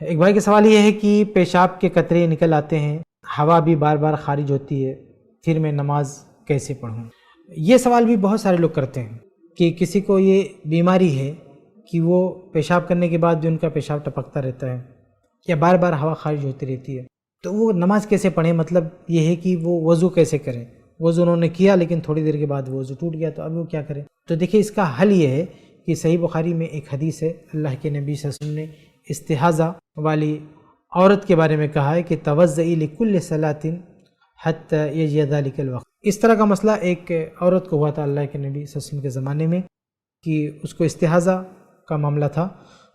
ایک بھائی کا سوال یہ ہے کہ پیشاب کے قطرے نکل آتے ہیں، ہوا بھی بار بار خارج ہوتی ہے، پھر میں نماز کیسے پڑھوں؟ یہ سوال بھی بہت سارے لوگ کرتے ہیں کہ کسی کو یہ بیماری ہے کہ وہ پیشاب کرنے کے بعد بھی ان کا پیشاب ٹپکتا رہتا ہے یا بار بار ہوا خارج ہوتی رہتی ہے، تو وہ نماز کیسے پڑھیں؟ مطلب یہ ہے کہ وہ وضو کیسے کریں؟ وضو انہوں نے کیا لیکن تھوڑی دیر کے بعد وہ وضو ٹوٹ گیا، تو اب وہ کیا کریں؟ تو دیکھیں، اس کا حل یہ ہے کہ صحیح بخاری میں ایک حدیث ہے، اللہ کے نبی صلی اللہ علیہ وسلم نے استحاضہ والی عورت کے بارے میں کہا ہے کہ توضئی لکل صلاۃ حتی یجی ذلک الوقت۔ اس طرح کا مسئلہ ایک عورت کو ہوا تھا اللہ کے نبی صلی اللہ علیہ وسلم کے زمانے میں کہ اس کو استحاضہ کا معاملہ تھا،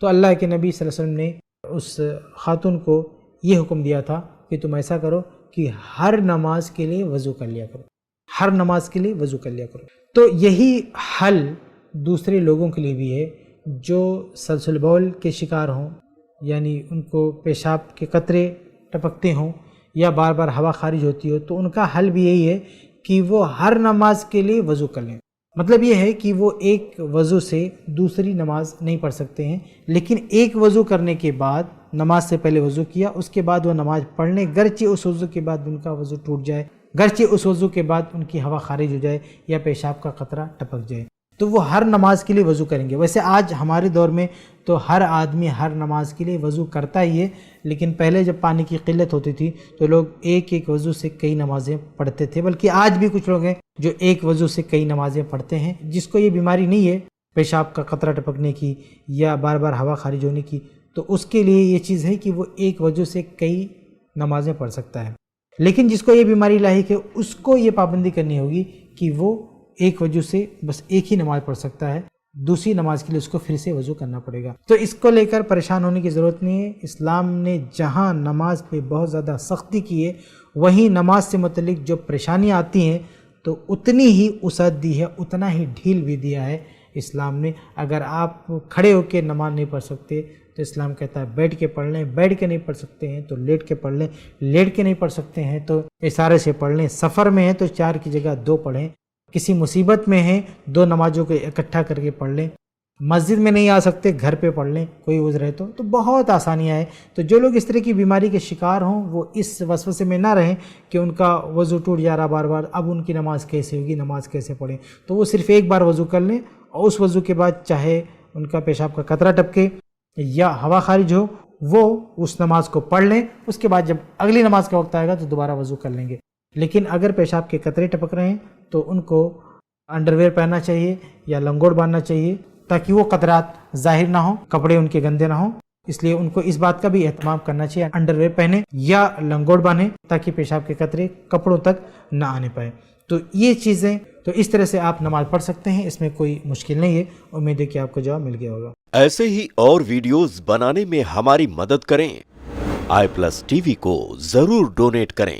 تو اللہ کے نبی صلی اللہ علیہ وسلم نے اس خاتون کو یہ حکم دیا تھا کہ تم ایسا کرو کہ ہر نماز کے لیے وضو کر لیا کرو، ہر نماز کے لیے وضو کر لیا کرو۔ تو یہی حل دوسرے لوگوں کے لیے بھی ہے جو سلسل بول کے شکار ہوں، یعنی ان کو پیشاب کے قطرے ٹپکتے ہوں یا بار بار ہوا خارج ہوتی ہو، تو ان کا حل بھی یہی ہے کہ وہ ہر نماز کے لیے وضو کر لیں۔ مطلب یہ ہے کہ وہ ایک وضو سے دوسری نماز نہیں پڑھ سکتے ہیں، لیکن ایک وضو کرنے کے بعد، نماز سے پہلے وضو کیا، اس کے بعد وہ نماز پڑھ لیں، گرچہ اس وضو کے بعد ان کا وضو ٹوٹ جائے، گرچہ اس وضو کے بعد ان کی ہوا خارج ہو جائے یا پیشاب کا قطرہ ٹپک جائے، تو وہ ہر نماز کے لیے وضو کریں گے۔ ویسے آج ہمارے دور میں تو ہر آدمی ہر نماز کے لیے وضو کرتا ہی ہے، لیکن پہلے جب پانی کی قلت ہوتی تھی تو لوگ ایک ایک وضو سے کئی نمازیں پڑھتے تھے، بلکہ آج بھی کچھ لوگ ہیں جو ایک وضو سے کئی نمازیں پڑھتے ہیں۔ جس کو یہ بیماری نہیں ہے پیشاب کا قطرہ ٹپکنے کی یا بار بار ہوا خارج ہونے کی، تو اس کے لیے یہ چیز ہے کہ وہ ایک وضو سے کئی نمازیں پڑھ سکتا ہے۔ لیکن جس کو یہ بیماری لاحق ہے اس کو یہ پابندی کرنی ہوگی کہ وہ ایک وضو سے بس ایک ہی نماز پڑھ سکتا ہے، دوسری نماز کے لیے اس کو پھر سے وضو کرنا پڑے گا۔ تو اس کو لے کر پریشان ہونے کی ضرورت نہیں ہے۔ اسلام نے جہاں نماز پہ بہت زیادہ سختی کی ہے، وہیں نماز سے متعلق جو پریشانیاں آتی ہیں تو اتنی ہی وسعت دی ہے، اتنا ہی ڈھیل بھی دیا ہے اسلام نے۔ اگر آپ کھڑے ہو کے نماز نہیں پڑھ سکتے تو اسلام کہتا ہے بیٹھ کے پڑھ لیں، بیٹھ کے نہیں پڑھ سکتے ہیں تو لیٹ کے پڑھ لیں، لیٹ کے نہیں پڑھ سکتے ہیں تو اشارے سے پڑھ لیں، سفر میں ہیں تو 4 کی جگہ 2 پڑھیں، کسی مصیبت میں ہیں 2 نمازوں کو اکٹھا کر کے پڑھ لیں، مسجد میں نہیں آ سکتے گھر پہ پڑھ لیں، کوئی عذر ہے تو بہت آسانیاں ہیں۔ تو جو لوگ اس طرح کی بیماری کے شکار ہوں وہ اس وسوسے میں نہ رہیں کہ ان کا وضو ٹوٹ جا رہا بار بار، اب ان کی نماز کیسے ہوگی، نماز کیسے پڑھیں، تو وہ صرف ایک بار وضو کر لیں اور اس وضو کے بعد چاہے ان کا پیشاب کا قطرہ ٹپکے یا ہوا خارج ہو، وہ اس نماز کو پڑھ لیں، اس کے بعد جب اگلی نماز کا وقت آئے گا تو دوبارہ وضو کر لیں گے۔ لیکن اگر پیشاب کے قطرے ٹپک رہے ہیں تو ان کو انڈر ویئر پہننا چاہیے یا لنگوٹ باندھنا چاہیے تاکہ وہ قطرات ظاہر نہ ہوں، کپڑے ان کے گندے نہ ہوں، اس لیے ان کو اس بات کا بھی اہتمام کرنا چاہیے انڈر ویئر پہنے یا لنگوٹ باندھیں تاکہ پیشاب کے قطرے کپڑوں تک نہ آنے پائے۔ تو یہ چیزیں، تو اس طرح سے آپ نماز پڑھ سکتے ہیں، اس میں کوئی مشکل نہیں ہے۔ امید ہے کہ آپ کو جواب مل گیا ہوگا۔ ایسے ہی اور ویڈیوز بنانے میں ہماری مدد کریں، i+ TV کو ضرور ڈونیٹ کریں۔